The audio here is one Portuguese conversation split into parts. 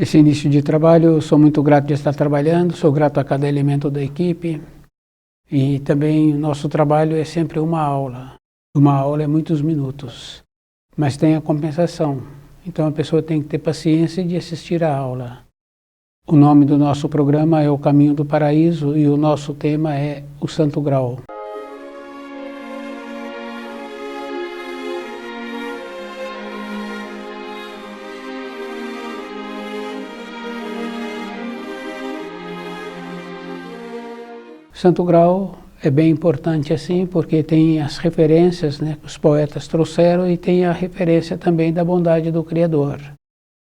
Esse início de trabalho, eu sou muito grato de estar trabalhando, sou grato a cada elemento da equipe e também o nosso trabalho é sempre uma aula. Uma aula é muitos minutos, mas tem a compensação. Então a pessoa tem que ter paciência de assistir à aula. O nome do nosso programa é O Caminho do Paraíso e o nosso tema é o Santo Grau. Santo Grau é bem importante assim, porque tem as referências, né, que os poetas trouxeram e tem a referência também da bondade do Criador.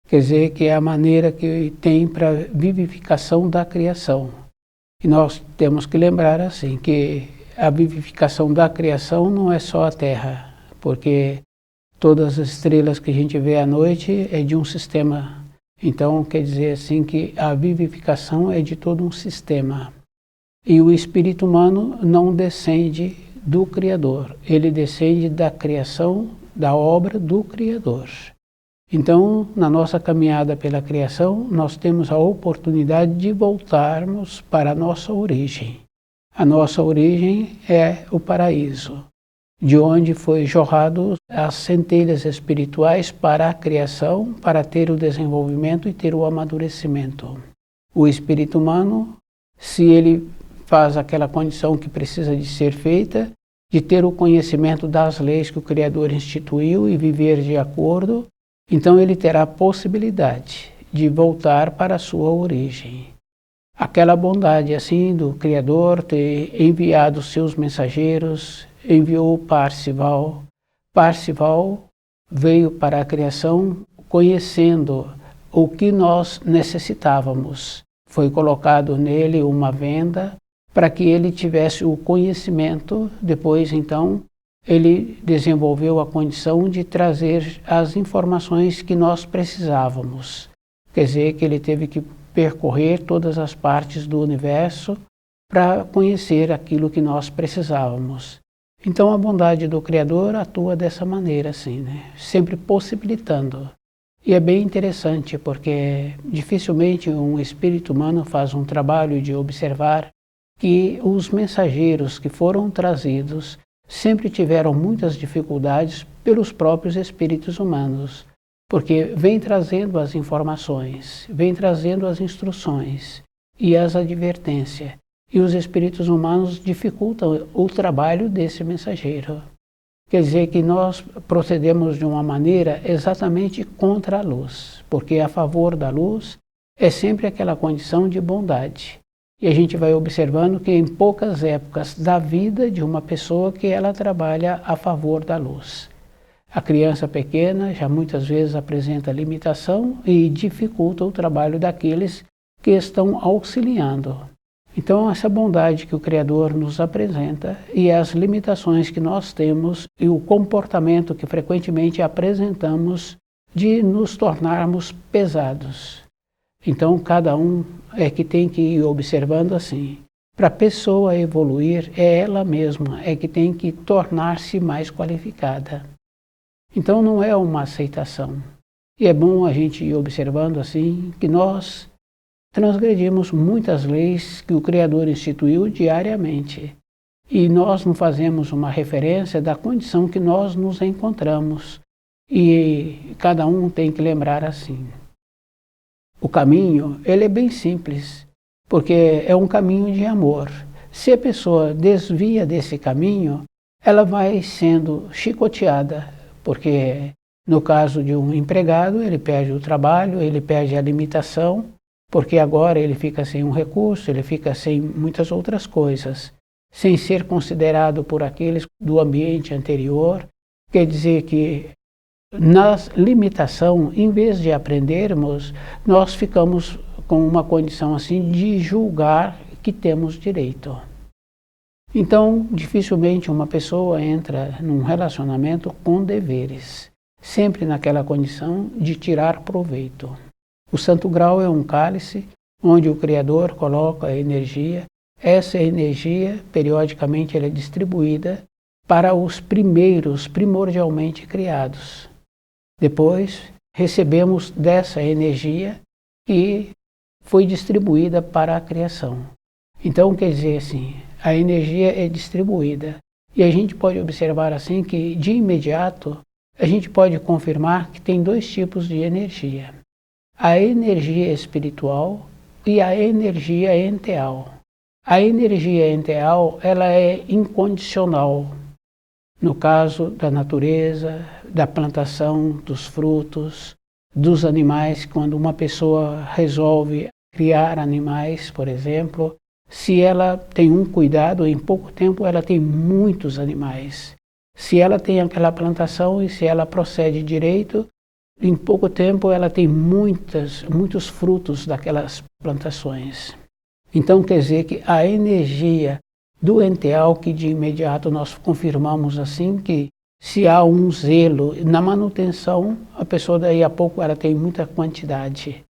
Quer dizer, que é a maneira que tem para vivificação da criação. E nós temos que lembrar assim, que a vivificação da criação não é só a Terra, porque todas as estrelas que a gente vê à noite é de um sistema. Então, quer dizer assim que a vivificação é de todo um sistema. E o espírito humano não descende do Criador, ele descende da criação, da obra do Criador. Então, na nossa caminhada pela criação, nós temos a oportunidade de voltarmos para a nossa origem. A nossa origem é o paraíso, de onde foi jorrado as centelhas espirituais para a criação, para ter o desenvolvimento e ter o amadurecimento. O espírito humano, se ele faz aquela condição que precisa de ser feita, de ter o conhecimento das leis que o Criador instituiu e viver de acordo, então ele terá a possibilidade de voltar para a sua origem. Aquela bondade assim do Criador ter enviado seus mensageiros, enviou Parzival. Parzival veio para a criação conhecendo o que nós necessitávamos. Foi colocado nele uma venda para que ele tivesse o conhecimento, depois então ele desenvolveu a condição de trazer as informações que nós precisávamos. Quer dizer que ele teve que percorrer todas as partes do universo para conhecer aquilo que nós precisávamos. Então a bondade do Criador atua dessa maneira assim, né? Sempre possibilitando. E é bem interessante porque dificilmente um espírito humano faz um trabalho de observar que os mensageiros que foram trazidos sempre tiveram muitas dificuldades pelos próprios espíritos humanos, porque vem trazendo as informações, vem trazendo as instruções e as advertências, e os espíritos humanos dificultam o trabalho desse mensageiro. Quer dizer que nós procedemos de uma maneira exatamente contra a luz, porque a favor da luz é sempre aquela condição de bondade. E a gente vai observando que em poucas épocas da vida de uma pessoa que ela trabalha a favor da luz. A criança pequena já muitas vezes apresenta limitação e dificulta o trabalho daqueles que estão auxiliando. Então essa bondade que o Criador nos apresenta e as limitações que nós temos e o comportamento que frequentemente apresentamos de nos tornarmos pesados. Então cada um é que tem que ir observando assim. Para a pessoa evoluir, é ela mesma é que tem que tornar-se mais qualificada. Então não é uma aceitação. E é bom a gente ir observando assim que nós transgredimos muitas leis que o Criador instituiu diariamente. E nós não fazemos uma referência da condição que nós nos encontramos. E cada um tem que lembrar assim. O caminho, ele é bem simples, porque é um caminho de amor. Se a pessoa desvia desse caminho, ela vai sendo chicoteada, porque no caso de um empregado, ele perde o trabalho, ele perde a limitação, porque agora ele fica sem um recurso, ele fica sem muitas outras coisas, sem ser considerado por aqueles do ambiente anterior. Quer dizer que na limitação, em vez de aprendermos, nós ficamos com uma condição assim de julgar que temos direito. Então, dificilmente uma pessoa entra num relacionamento com deveres, sempre naquela condição de tirar proveito. O Santo Grau é um cálice onde o Criador coloca a energia. Essa energia, periodicamente, ela é distribuída para os primeiros, primordialmente criados. Depois, recebemos dessa energia que foi distribuída para a criação. Então, quer dizer assim, a energia é distribuída. E a gente pode observar assim que, de imediato, a gente pode confirmar que tem dois tipos de energia. A energia espiritual e a energia enteal. A energia enteal, ela é incondicional. No caso da natureza, da plantação, dos frutos, dos animais, quando uma pessoa resolve criar animais, por exemplo, se ela tem um cuidado, em pouco tempo ela tem muitos animais. Se ela tem aquela plantação e se ela procede direito, em pouco tempo ela tem muitos frutos daquelas plantações. Então quer dizer que a energia do enteal, que de imediato nós confirmamos assim que se há um zelo na manutenção, a pessoa daí a pouco ela tem muita quantidade.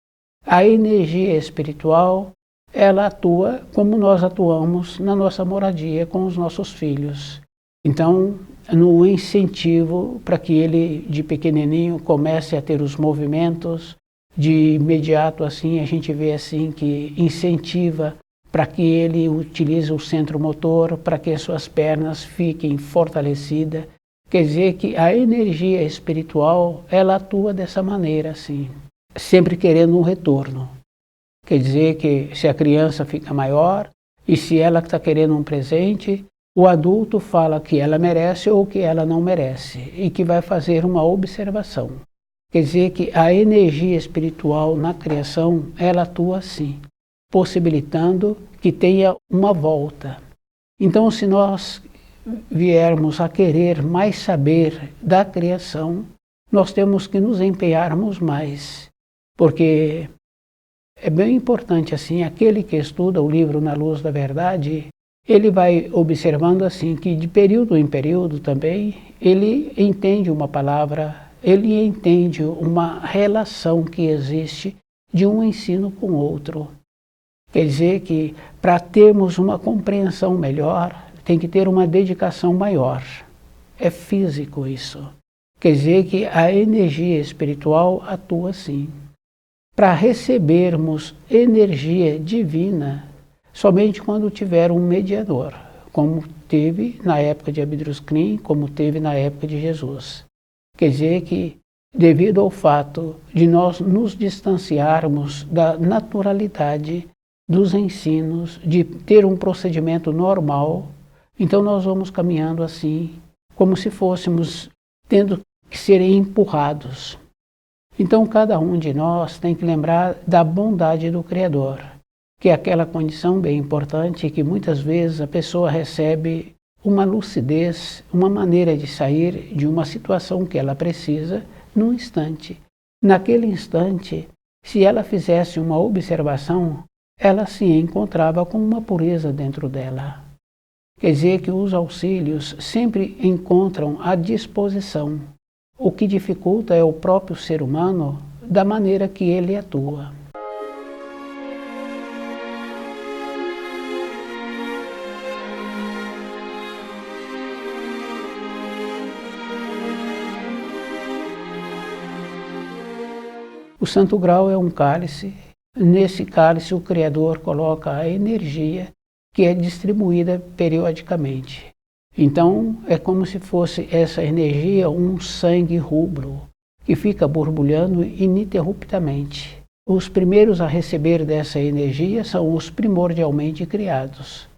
A energia espiritual, ela atua como nós atuamos na nossa moradia com os nossos filhos. Então, no incentivo para que ele, de pequenininho, comece a ter os movimentos, de imediato assim a gente vê assim que incentiva para que ele utilize o centro motor, para que as suas pernas fiquem fortalecidas. Quer dizer que a energia espiritual, ela atua dessa maneira assim, sempre querendo um retorno. Quer dizer que se a criança fica maior e se ela está querendo um presente, o adulto fala que ela merece ou que ela não merece e que vai fazer uma observação. Quer dizer que a energia espiritual na criação, ela atua assim, possibilitando que tenha uma volta. Então, se nós viermos a querer mais saber da criação, nós temos que nos empenharmos mais, porque é bem importante assim, aquele que estuda o livro Na Luz da Verdade, ele vai observando assim que de período em período também, ele entende uma palavra, ele entende uma relação que existe de um ensino com o outro. Quer dizer que para termos uma compreensão melhor, tem que ter uma dedicação maior. É físico isso. Quer dizer que a energia espiritual atua assim. Para recebermos energia divina, somente quando tiver um mediador, como teve na época de Abdrus-Krim, como teve na época de Jesus. Quer dizer que, devido ao fato de nós nos distanciarmos da naturalidade dos ensinos, de ter um procedimento normal, então nós vamos caminhando assim, como se fôssemos tendo que ser empurrados. Então cada um de nós tem que lembrar da bondade do Criador, que é aquela condição bem importante que muitas vezes a pessoa recebe uma lucidez, uma maneira de sair de uma situação que ela precisa num instante. Naquele instante, se ela fizesse uma observação, ela se encontrava com uma pureza dentro dela. Quer dizer que os auxílios sempre encontram a disposição. O que dificulta é o próprio ser humano da maneira que ele atua. O Santo Grau é um cálice. Nesse cálice o Criador coloca a energia que é distribuída periodicamente. Então é como se fosse essa energia um sangue rubro que fica borbulhando ininterruptamente. Os primeiros a receber dessa energia são os primordialmente criados.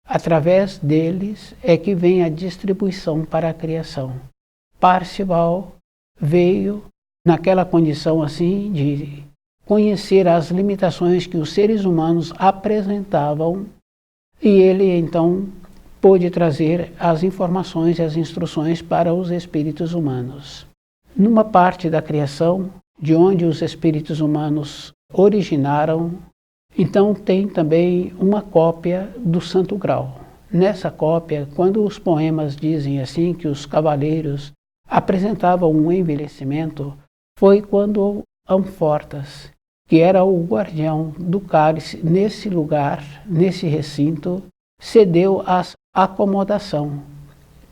Através deles é que vem a distribuição para a criação. Parcival veio naquela condição assim de conhecer as limitações que os seres humanos apresentavam e ele então pôde trazer as informações e as instruções para os espíritos humanos. Numa parte da criação, de onde os espíritos humanos originaram, então tem também uma cópia do Santo Grau. Nessa cópia, quando os poemas dizem assim que os cavaleiros apresentavam um envelhecimento, foi quando Amfortas, que era o guardião do cálice nesse lugar, nesse recinto, cedeu à acomodação.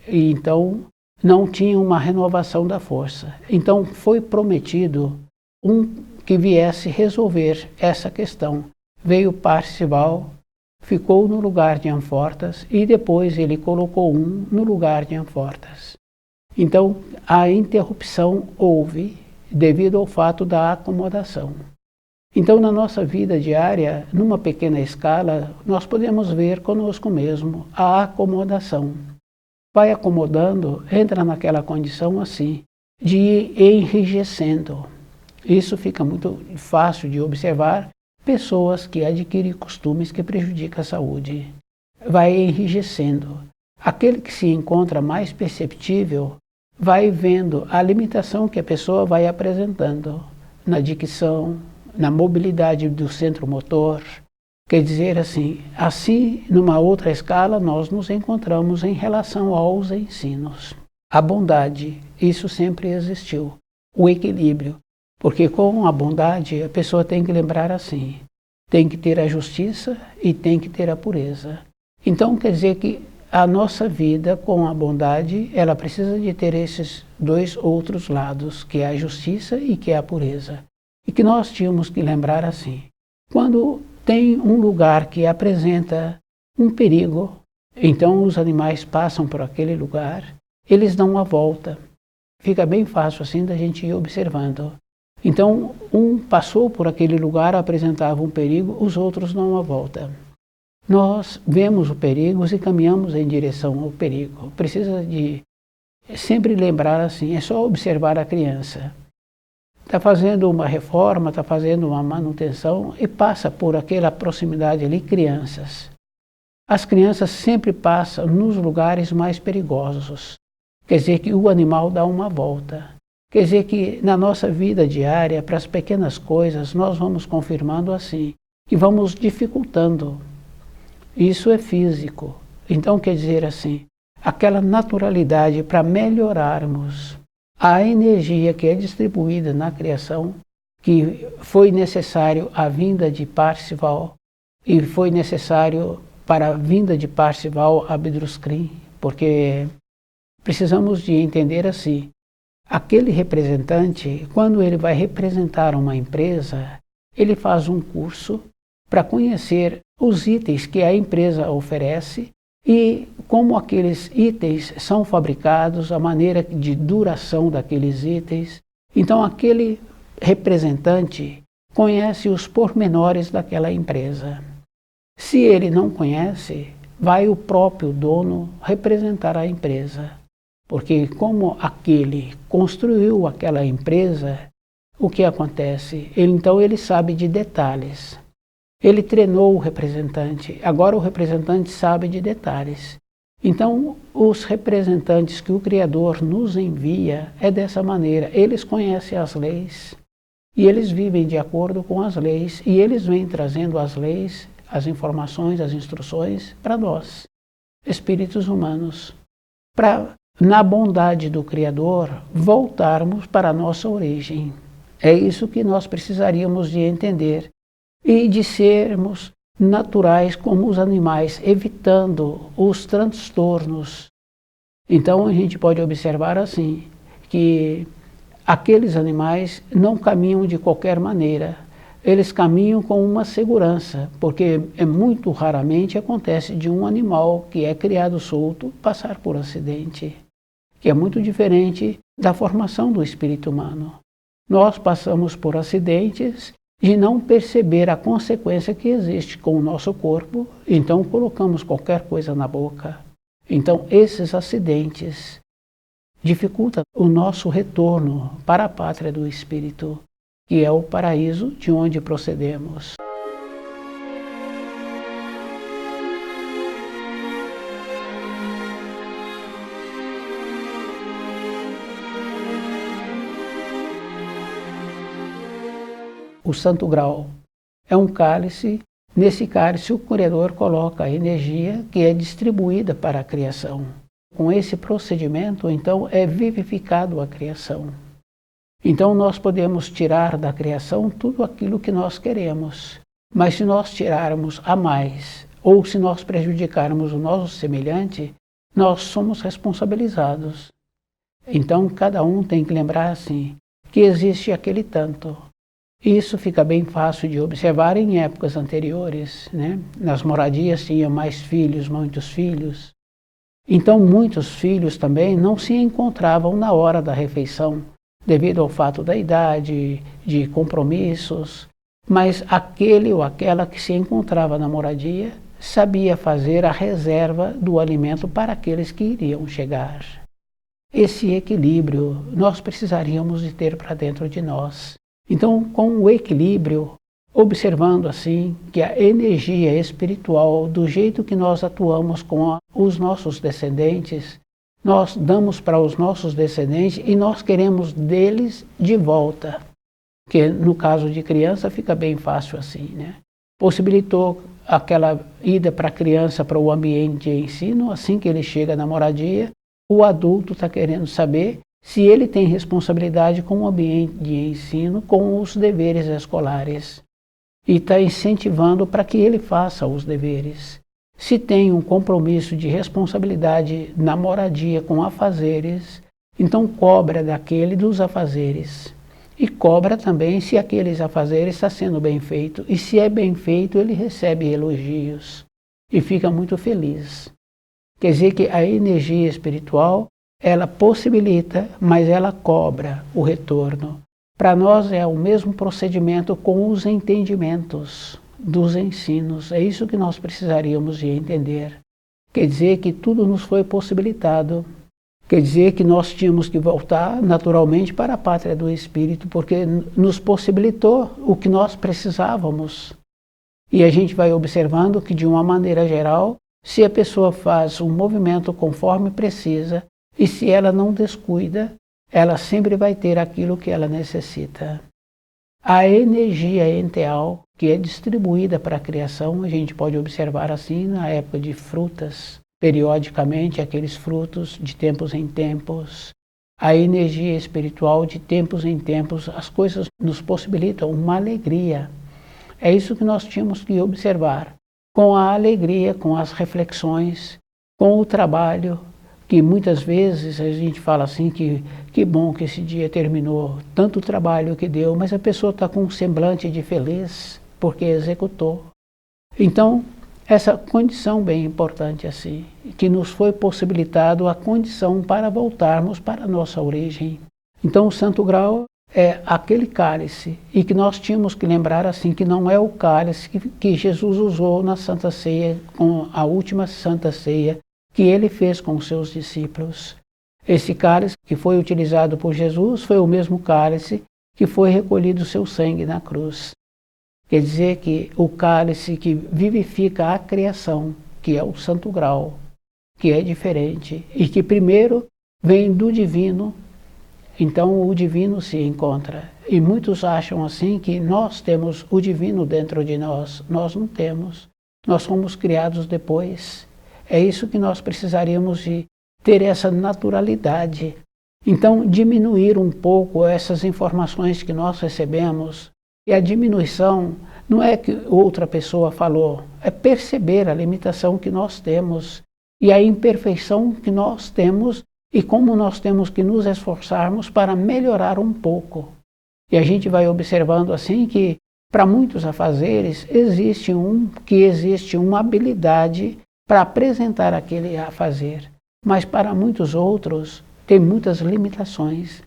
E então não tinha uma renovação da força. Então foi prometido um que viesse resolver essa questão. Veio Parzival, ficou no lugar de Amfortas e depois ele colocou um no lugar de Amfortas. Então, a interrupção houve devido ao fato da acomodação. Então, na nossa vida diária, numa pequena escala, nós podemos ver conosco mesmo a acomodação. Vai acomodando, entra naquela condição assim, de ir enrijecendo. Isso fica muito fácil de observar pessoas que adquirem costumes que prejudicam a saúde. Vai enrijecendo. Aquele que se encontra mais perceptível vai vendo a limitação que a pessoa vai apresentando na dicção, na mobilidade do centro motor. Quer dizer assim, numa outra escala, nós nos encontramos em relação aos ensinos. A bondade, isso sempre existiu. O equilíbrio, porque com a bondade a pessoa tem que lembrar assim, tem que ter a justiça e tem que ter a pureza. Então quer dizer que a nossa vida com a bondade, ela precisa de ter esses dois outros lados, que é a justiça e que é a pureza. E que nós tínhamos que lembrar assim, quando tem um lugar que apresenta um perigo, então os animais passam por aquele lugar, eles dão uma volta. Fica bem fácil assim da gente ir observando. Então, um passou por aquele lugar, apresentava um perigo, os outros dão uma volta. Nós vemos o perigo e caminhamos em direção ao perigo. Precisa de sempre lembrar assim, é só observar a criança. Está fazendo uma reforma, está fazendo uma manutenção e passa por aquela proximidade ali crianças. As crianças sempre passam nos lugares mais perigosos. Quer dizer que o animal dá uma volta. Quer dizer que na nossa vida diária, para as pequenas coisas, nós vamos confirmando assim, e vamos dificultando. Isso é físico. Então quer dizer assim, aquela naturalidade para melhorarmos a energia que é distribuída na criação, que foi necessário a vinda de Parzival, e foi necessário para a vinda de Parzival Abdruscrim, porque precisamos de entender assim, aquele representante, quando ele vai representar uma empresa, ele faz um curso para conhecer os itens que a empresa oferece e como aqueles itens são fabricados, a maneira de duração daqueles itens. Então aquele representante conhece os pormenores daquela empresa. Se ele não conhece, vai o próprio dono representar a empresa. Porque como aquele construiu aquela empresa, o que acontece? Então ele sabe de detalhes. Ele treinou o representante, agora o representante sabe de detalhes. Então, os representantes que o Criador nos envia é dessa maneira. Eles conhecem as leis e eles vivem de acordo com as leis e eles vêm trazendo as leis, as informações, as instruções para nós, espíritos humanos, para, na bondade do Criador, voltarmos para a nossa origem. É isso que nós precisaríamos de entender. E de sermos naturais como os animais, evitando os transtornos. Então a gente pode observar assim, que aqueles animais não caminham de qualquer maneira, eles caminham com uma segurança, porque muito raramente acontece de um animal que é criado solto passar por acidente, que é muito diferente da formação do espírito humano. Nós passamos por acidentes de não perceber a consequência que existe com o nosso corpo, então colocamos qualquer coisa na boca. Então esses acidentes dificultam o nosso retorno para a pátria do espírito, que é o paraíso de onde procedemos. O Santo Grau é um cálice, nesse cálice o Criador coloca a energia que é distribuída para a criação. Com esse procedimento, então, é vivificado a criação. Então nós podemos tirar da criação tudo aquilo que nós queremos, mas se nós tirarmos a mais, ou se nós prejudicarmos o nosso semelhante, nós somos responsabilizados. Então cada um tem que lembrar assim, que existe aquele tanto. Isso fica bem fácil de observar em épocas anteriores, né? Nas moradias tinha mais filhos, muitos filhos. Então muitos filhos também não se encontravam na hora da refeição, devido ao fato da idade, de compromissos, mas aquele ou aquela que se encontrava na moradia sabia fazer a reserva do alimento para aqueles que iriam chegar. Esse equilíbrio nós precisaríamos de ter para dentro de nós. Então, com o equilíbrio, observando assim que a energia espiritual, do jeito que nós atuamos com os nossos descendentes, nós damos para os nossos descendentes e nós queremos deles de volta. Que no caso de criança fica bem fácil assim, né? Possibilitou aquela ida para a criança para o ambiente de ensino, assim que ele chega na moradia, o adulto está querendo saber se ele tem responsabilidade com o ambiente de ensino, com os deveres escolares. E está incentivando para que ele faça os deveres. Se tem um compromisso de responsabilidade na moradia com afazeres, então cobra daquele dos afazeres. E cobra também se aqueles afazeres está sendo bem feito. E se é bem feito, ele recebe elogios. E fica muito feliz. Quer dizer que a energia espiritual, ela possibilita, mas ela cobra o retorno. Para nós é o mesmo procedimento com os entendimentos dos ensinos. É isso que nós precisaríamos de entender. Quer dizer que tudo nos foi possibilitado. Quer dizer que nós tínhamos que voltar naturalmente para a pátria do Espírito, porque nos possibilitou o que nós precisávamos. E a gente vai observando que, de uma maneira geral, se a pessoa faz um movimento conforme precisa, e se ela não descuida, ela sempre vai ter aquilo que ela necessita. A energia enteal, que é distribuída para a criação, a gente pode observar assim na época de frutas, periodicamente aqueles frutos de tempos em tempos. A energia espiritual de tempos em tempos, as coisas nos possibilitam uma alegria. É isso que nós tínhamos que observar. Com a alegria, com as reflexões, com o trabalho, que muitas vezes a gente fala assim que bom que esse dia terminou, tanto trabalho que deu, mas a pessoa está com um semblante de feliz porque executou. Então, essa condição bem importante assim, que nos foi possibilitado a condição para voltarmos para a nossa origem. Então o Santo Grau é aquele cálice, e que nós tínhamos que lembrar assim, que não é o cálice que Jesus usou na Santa Ceia, com a última Santa Ceia, que ele fez com os seus discípulos. Esse cálice que foi utilizado por Jesus foi o mesmo cálice que foi recolhido o seu sangue na cruz. Quer dizer que o cálice que vivifica a criação, que é o Santo Grau, que é diferente e que primeiro vem do divino, então o divino se encontra. E muitos acham assim que nós temos o divino dentro de nós. Nós não temos. Nós fomos criados depois. É isso que nós precisaríamos de ter essa naturalidade. Então diminuir um pouco essas informações que nós recebemos. E a diminuição não é que outra pessoa falou, é perceber a limitação que nós temos e a imperfeição que nós temos e como nós temos que nos esforçarmos para melhorar um pouco. E a gente vai observando assim que para muitos afazeres existe uma habilidade para apresentar aquele afazer, mas para muitos outros tem muitas limitações.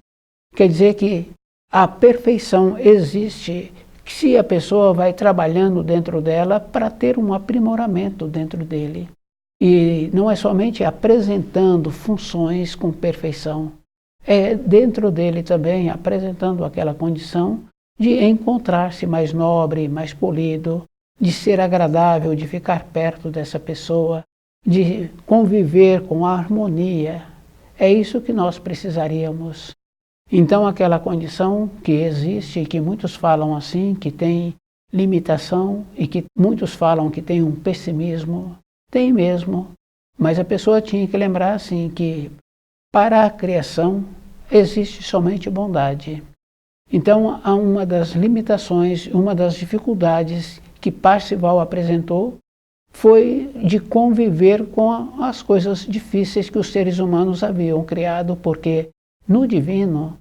Quer dizer que a perfeição existe se a pessoa vai trabalhando dentro dela para ter um aprimoramento dentro dele. E não é somente apresentando funções com perfeição, é dentro dele também apresentando aquela condição de encontrar-se mais nobre, mais polido, de ser agradável, de ficar perto dessa pessoa, de conviver com a harmonia. É isso que nós precisaríamos. Então aquela condição que existe, que muitos falam assim, que tem limitação e que muitos falam que tem um pessimismo, tem mesmo, mas a pessoa tinha que lembrar assim que para a criação existe somente bondade. Então há uma das limitações, uma das dificuldades que Parzival apresentou foi de conviver com as coisas difíceis que os seres humanos haviam criado, porque no divino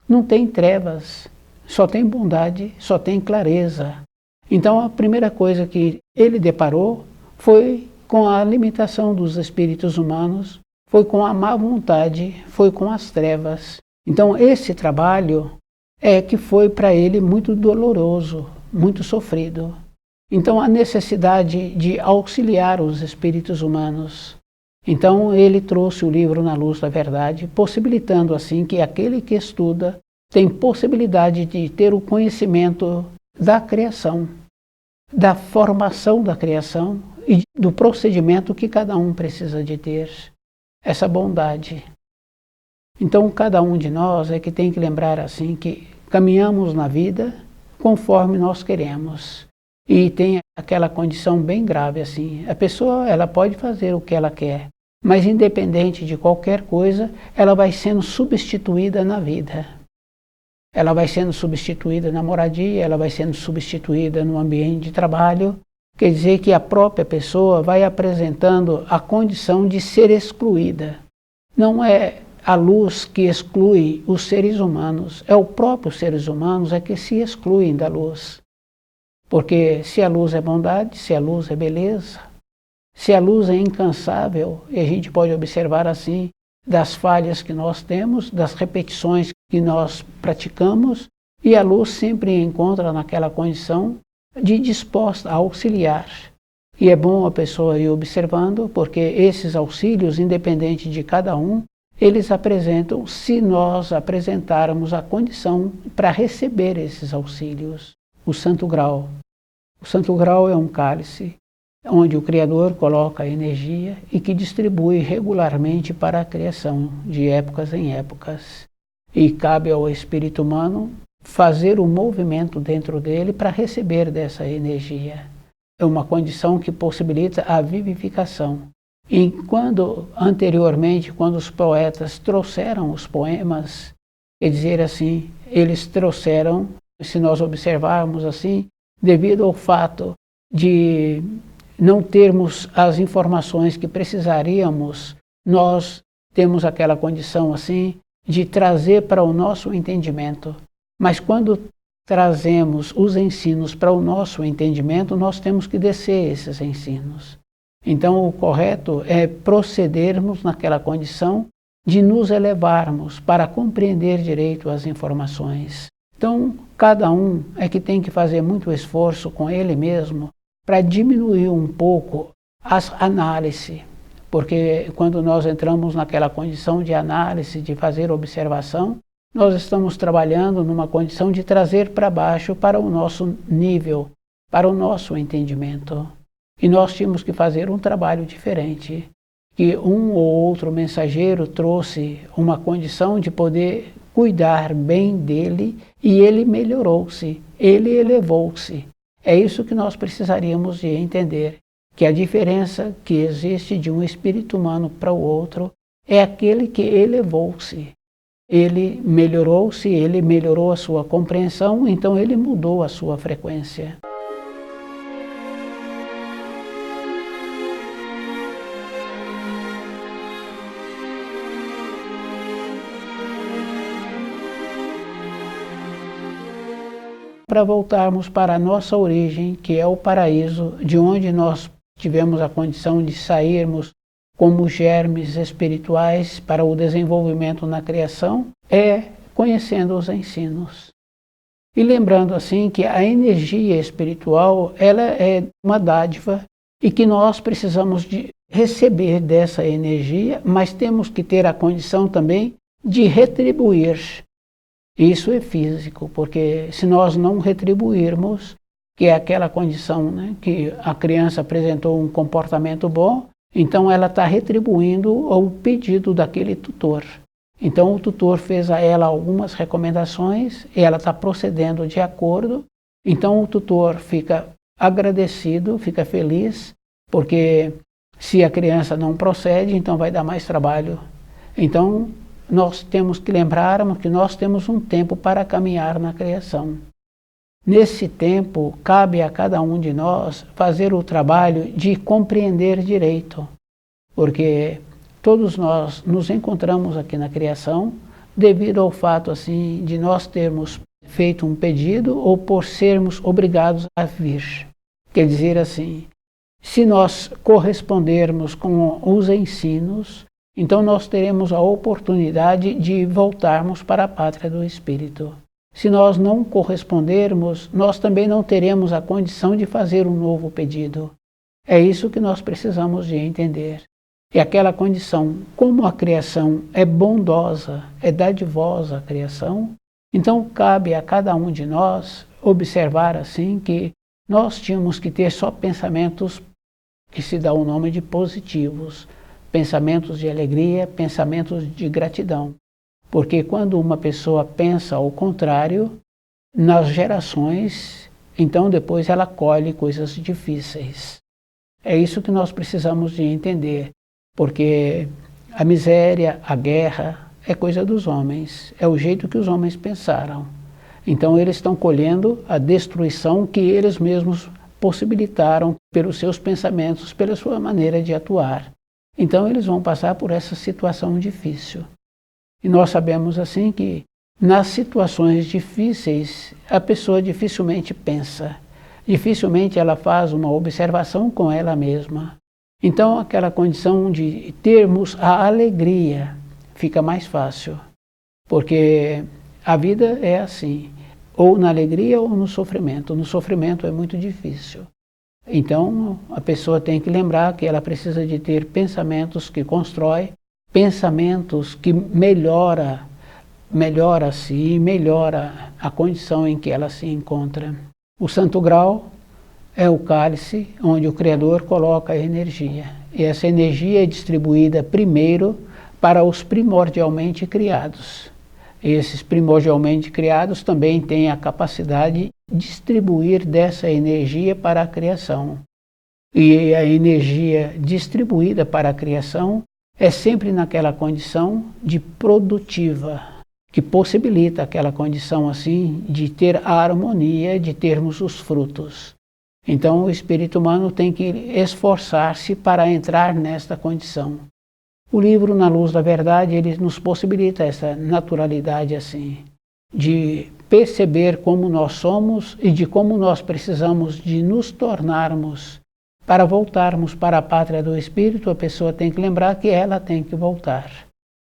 não tem trevas, só tem bondade, só tem clareza. Então a primeira coisa que ele deparou foi com a limitação dos espíritos humanos, foi com a má vontade, foi com as trevas. Então esse trabalho é que foi para ele muito doloroso, muito sofrido. Então a necessidade de auxiliar os espíritos humanos. Então ele trouxe o livro Na Luz da Verdade, possibilitando assim que aquele que estuda tem possibilidade de ter o conhecimento da criação, da formação da criação e do procedimento que cada um precisa de ter, essa bondade. Então cada um de nós é que tem que lembrar assim que caminhamos na vida conforme nós queremos. E tem aquela condição bem grave assim, a pessoa ela pode fazer o que ela quer, mas independente de qualquer coisa, ela vai sendo substituída na vida. Ela vai sendo substituída na moradia, ela vai sendo substituída no ambiente de trabalho. Quer dizer que a própria pessoa vai apresentando a condição de ser excluída. Não é a luz que exclui os seres humanos, é o próprio seres humanos é que se excluem da luz. Porque se a luz é bondade, se a luz é beleza, se a luz é incansável, e a gente pode observar assim, das falhas que nós temos, das repetições que nós praticamos, e a luz sempre encontra naquela condição de disposta a auxiliar. E é bom a pessoa ir observando, porque esses auxílios, independente de cada um, eles apresentam, se nós apresentarmos a condição para receber esses auxílios. O Santo Grau. O Santo Grau é um cálice onde o Criador coloca a energia e que distribui regularmente para a criação, de épocas em épocas. E cabe ao espírito humano fazer o movimento dentro dele para receber dessa energia. É uma condição que possibilita a vivificação. E anteriormente, quando os poetas trouxeram os poemas, quer dizer assim, eles trouxeram, se nós observarmos assim, devido ao fato de não termos as informações que precisaríamos, nós temos aquela condição assim de trazer para o nosso entendimento. Mas quando trazemos os ensinos para o nosso entendimento, nós temos que descer esses ensinos. Então o correto é procedermos naquela condição de nos elevarmos para compreender direito as informações. Então cada um é que tem que fazer muito esforço com ele mesmo para diminuir um pouco as análises, porque quando nós entramos naquela condição de análise, de fazer observação, nós estamos trabalhando numa condição de trazer para baixo, para o nosso nível, para o nosso entendimento. E nós tínhamos que fazer um trabalho diferente, que um ou outro mensageiro trouxe uma condição de poder cuidar bem dele e ele melhorou-se, ele elevou-se. É isso que nós precisaríamos de entender, que a diferença que existe de um espírito humano para o outro é aquele que elevou-se. Ele melhorou-se, ele melhorou a sua compreensão, então ele mudou a sua frequência. Para voltarmos para a nossa origem, que é o paraíso, de onde nós tivemos a condição de sairmos como germes espirituais para o desenvolvimento na criação, é conhecendo os ensinos. E lembrando assim que a energia espiritual, ela é uma dádiva e que nós precisamos de receber dessa energia, mas temos que ter a condição também de retribuir. Isso é físico, porque se nós não retribuirmos, que é aquela condição, né, que a criança apresentou um comportamento bom, então ela está retribuindo ao pedido daquele tutor. Então o tutor fez a ela algumas recomendações e ela está procedendo de acordo. Então o tutor fica agradecido, fica feliz, porque se a criança não procede, então vai dar mais trabalho. Então nós temos que lembrarmos que nós temos um tempo para caminhar na criação. Nesse tempo, cabe a cada um de nós fazer o trabalho de compreender direito, porque todos nós nos encontramos aqui na criação devido ao fato assim de nós termos feito um pedido ou por sermos obrigados a vir. Quer dizer assim, se nós correspondermos com os ensinos, então nós teremos a oportunidade de voltarmos para a pátria do Espírito. Se nós não correspondermos, nós também não teremos a condição de fazer um novo pedido. É isso que nós precisamos de entender. É aquela condição, como a criação é bondosa, é dadivosa a criação, então cabe a cada um de nós observar assim que nós tínhamos que ter só pensamentos que se dá o nome de positivos, pensamentos de alegria, pensamentos de gratidão. Porque quando uma pessoa pensa ao contrário, nas gerações, então depois ela colhe coisas difíceis. É isso que nós precisamos de entender, porque a miséria, a guerra, é coisa dos homens, é o jeito que os homens pensaram. Então eles estão colhendo a destruição que eles mesmos possibilitaram pelos seus pensamentos, pela sua maneira de atuar. Então eles vão passar por essa situação difícil. E nós sabemos assim que nas situações difíceis a pessoa dificilmente pensa, dificilmente ela faz uma observação com ela mesma. Então aquela condição de termos a alegria fica mais fácil, porque a vida é assim, ou na alegria ou no sofrimento. No sofrimento é muito difícil. Então a pessoa tem que lembrar que ela precisa de ter pensamentos que constroem, pensamentos que melhora-se e melhora a condição em que ela se encontra. O Santo Grau é o cálice onde o Criador coloca a energia. E essa energia é distribuída primeiro para os primordialmente criados. Esses primordialmente criados também têm a capacidade de distribuir dessa energia para a criação. E a energia distribuída para a criação é sempre naquela condição de produtiva, que possibilita aquela condição assim de ter a harmonia, de termos os frutos. Então o espírito humano tem que esforçar-se para entrar nesta condição. O livro Na Luz da Verdade, ele nos possibilita essa naturalidade assim, de perceber como nós somos e de como nós precisamos de nos tornarmos. Para voltarmos para a pátria do Espírito, a pessoa tem que lembrar que ela tem que voltar.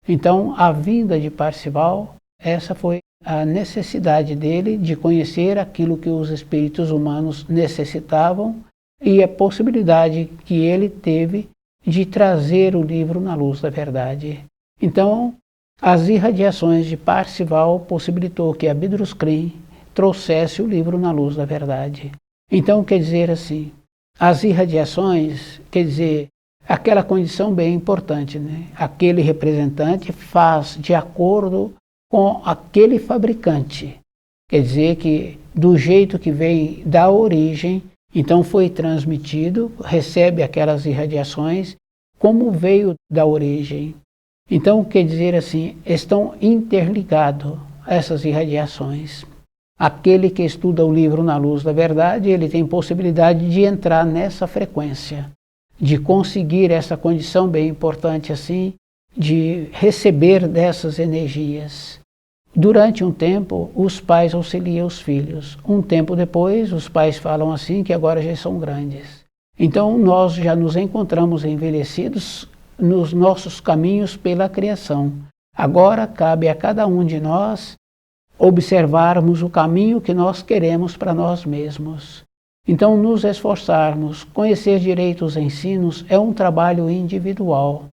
Então, a vinda de Parzival, essa foi a necessidade dele de conhecer aquilo que os espíritos humanos necessitavam e a possibilidade que ele teve de trazer o livro Na Luz da Verdade. Então, as irradiações de Parzival possibilitou que Abdrus Krim trouxesse o livro Na Luz da Verdade. Então, quer dizer assim, as irradiações, quer dizer, aquela condição bem importante, né? Aquele representante faz de acordo com aquele fabricante. Quer dizer que do jeito que vem da origem, então foi transmitido, recebe aquelas irradiações como veio da origem. Então quer dizer assim, estão interligados essas irradiações. Aquele que estuda o livro Na Luz da Verdade, ele tem possibilidade de entrar nessa frequência, de conseguir essa condição bem importante assim, de receber dessas energias. Durante um tempo, os pais auxiliam os filhos. Um tempo depois, os pais falam assim que agora já são grandes. Então, nós já nos encontramos envelhecidos nos nossos caminhos pela criação. Agora, cabe a cada um de nós observarmos o caminho que nós queremos para nós mesmos. Então, nos esforçarmos, conhecer direito os ensinos é um trabalho individual.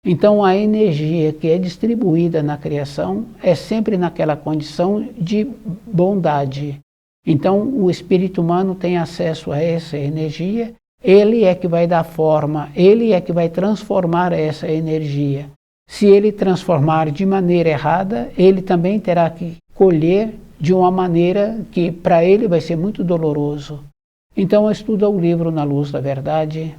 Então a energia que é distribuída na criação é sempre naquela condição de bondade. Então o espírito humano tem acesso a essa energia, ele é que vai dar forma, ele é que vai transformar essa energia. Se ele transformar de maneira errada, ele também terá que colher de uma maneira que para ele vai ser muito doloroso. Então estuda o livro Na Luz da Verdade,